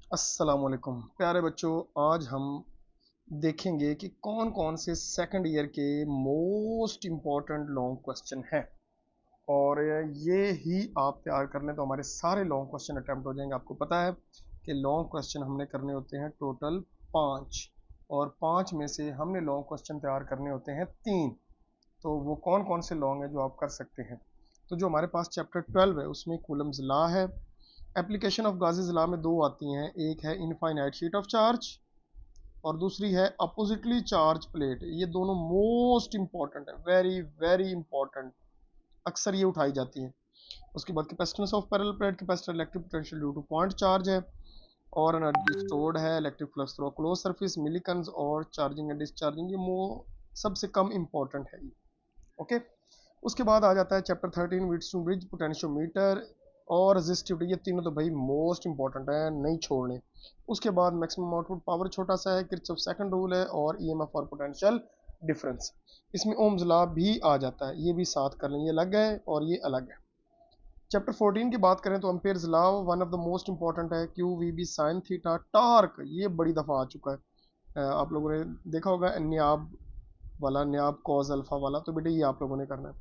अस्सलाम वालेकुम प्यारे बच्चों। आज हम देखेंगे कि कौन कौन से सेकंड ईयर के मोस्ट इम्पॉर्टेंट लॉन्ग क्वेश्चन हैं। और ये ही आप तैयार कर लें तो हमारे सारे लॉन्ग क्वेश्चन अटेम्प्ट हो जाएंगे। आपको पता है कि लॉन्ग क्वेश्चन हमने करने होते हैं टोटल 5, और 5 में से हमने लॉन्ग क्वेश्चन तैयार करने होते हैं 3। तो वो कौन कौन से लॉन्ग है जो आप कर सकते हैं। तो जो हमारे पास चैप्टर 12 है उसमें कूलम्स लॉ है। एप्लीकेशन ऑफ गाजेस लॉ में दो आती हैं, एक है इनफाइनाइट शीट ऑफ चार्ज और दूसरी है अपोजिटली चार्ज प्लेट। ये दोनों मोस्ट इंपॉर्टेंट है, वेरी वेरी इंपॉर्टेंट, अक्सर ये उठाई जाती हैं। उसके बाद capacitance of parallel plate, capacitor electric potential due to point charge है, और एनर्जी स्टोर्ड है, electric flux through close surface, Millikan's, और चार्जिंग एंड डिस्चार्जिंग। ये सबसे कम इंपॉर्टेंट है ये। ओके। उसके बाद आ जाता है chapter 13 wheatstone bridge potentiometer और रेजिस्टिविटी। ये तीनों तो भाई मोस्ट इंपॉर्टेंट है, नहीं छोड़ने। उसके बाद मैक्सिमम आउटपुट पावर छोटा सा है, किरचॉफ सेकंड रूल है, और ईएमएफ और पोटेंशियल डिफरेंस। इसमें ओम्स लॉ भी आ जाता है, ये भी साथ कर लें, ये अलग है और ये अलग है। चैप्टर 14 की बात करें तो Ampere's law one of the most important है, q v b sine theta torque. ये बड़ी दफ़ा आ चुका है, आप लोगों ने देखा होगा न्याब वाला, न्याब कॉज अल्फा वाला। तो बेटे ये आप लोगों ने करना है।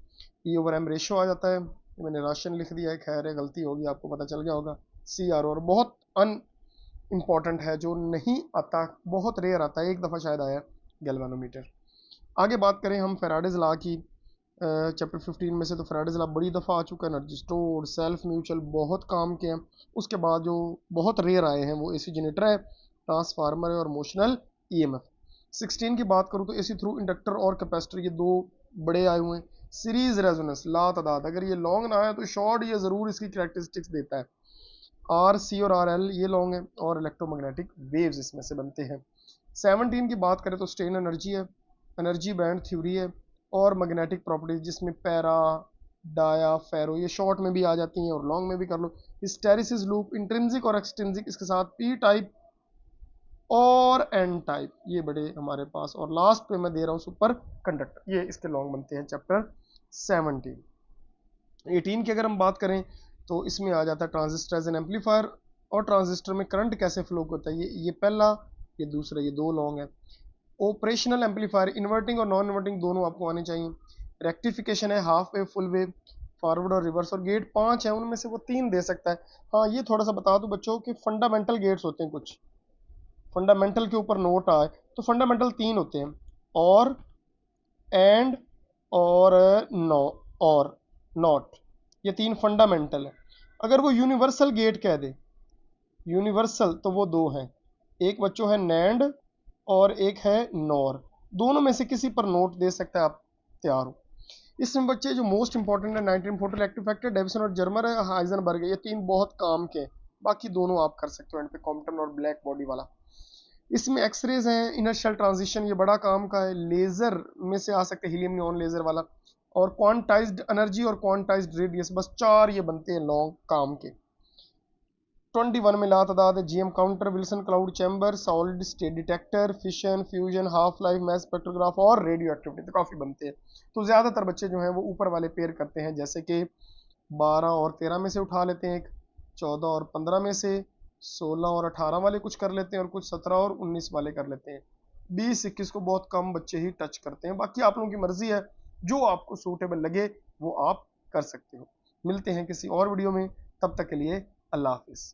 ई ओवर एम रेशियो आ जाता है, मैंने राशन लिख दिया है, खैर है गलती होगी, आपको पता चल गया होगा। सी आर और बहुत अन इम्पॉर्टेंट है, जो नहीं आता, बहुत रेयर आता है, एक दफ़ा शायद आया गैल्वेनोमीटर। आगे बात करें हम फेराडेज लॉ की, चैप्टर 15 में से, तो फेराडेज लॉ बड़ी दफ़ा आ चुका है। एनर्जी स्टोर, सेल्फ म्यूचुअल बहुत काम के हैं। उसके बाद जो बहुत रेयर आए हैं वो एसी जनरेटर है, ट्रांसफार्मर है, और मोशनल ईएमएफ। 16 की बात करूँ तो एसी थ्रू इंडक्टर और कैपेसिटर, ये दो बड़े आए हुए हैं। सीरीज रेजोनेंस, ला तादाद, अगर ये लॉन्ग ना है तो शॉर्ट ये ज़रूर इसकी कैरेक्टरिस्टिक्स देता है। आर सी और आर एल ये लॉन्ग है, और इलेक्ट्रोमैग्नेटिक वेव्स इसमें से बनते हैं। 17 की बात करें तो स्टेन एनर्जी है, एनर्जी बैंड थ्योरी है, और मैग्नेटिक प्रॉपर्टीज, जिसमें पैरा, डाया, फेरो ये शॉर्ट में भी आ जाती हैं और लॉन्ग में भी कर लो। हिस्टेरिसिस लूप, इंट्रिंसिक और एक्सट्रिंसिक, इसके साथ पी टाइप और एन टाइप, ये बड़े हमारे पास। और लास्ट पे मैं दे रहा हूँ सुपर कंडक्टर, ये इसके लॉन्ग बनते हैं चैप्टर 17। 18 की अगर हम बात करें तो इसमें आ जाता है ट्रांजिस्टर एज एन एम्पलीफायर, और ट्रांजिस्टर में करंट कैसे फ्लो होता है, ये पहला, ये दूसरा, ये दो लॉन्ग है। ऑपरेशनल एम्पलीफायर, इन्वर्टिंग और नॉन इन्वर्टिंग दोनों आपको आने चाहिए। रेक्टिफिकेशन है, half wave, full wave, forward और रिवर्स, और गेट 5 है, उनमें से वो 3 दे सकता है। हाँ ये थोड़ा सा बता दूं बच्चों कि फंडामेंटल गेट्स होते हैं कुछ, फंडामेंटल के ऊपर नोट आए तो फंडामेंटल 3 होते हैं, और एंड, और नो, और नॉट, ये 3 फंडामेंटल है। अगर वो यूनिवर्सल गेट कह दे, यूनिवर्सल, तो वो 2 हैं, एक बच्चों है नैंड और एक है नॉर। दोनों में से किसी पर नोट दे सकता है, आप तैयार हो। इसमें बच्चे जो मोस्ट इंपॉर्टेंट है 1940 इलेक्ट्रिक फैक्टर, डेविसन और जर्मर है, हाइजनबर्ग है, ये 3 बहुत काम के हैं। बाकी दोनों आप कर सकते हो एंड पे, कॉम्पटन और ब्लैक बॉडी वाला। इसमें एक्सरेज हैं, इनर शेल ट्रांजिशन, ये बड़ा काम का है। लेजर में से आ सकते हैं हीलियम नियॉन लेजर वाला, और क्वांटाइज्ड एनर्जी और क्वांटाइज्ड रेडियस, बस 4 ये बनते हैं लॉन्ग काम के। 21 में लातादाद है, GM counter, Wilson cloud chamber, solid state detector, fission, fusion, half life, mess spectrograph, और रेडियो एक्टिविटी, तो काफ़ी बनते हैं। तो ज़्यादातर बच्चे जो हैं वो ऊपर वाले पेयर करते हैं, जैसे कि 12 और 13 में से उठा लेते हैं एक, 14 और 15 में से, 16 और 18 वाले कुछ कर लेते हैं, और कुछ 17 और 19 वाले कर लेते हैं। 20-21 को बहुत कम बच्चे ही टच करते हैं। बाकी आप लोगों की मर्जी है, जो आपको सूटेबल लगे वो आप कर सकते हो। मिलते हैं किसी और वीडियो में, तब तक के लिए अल्लाह हाफिज़।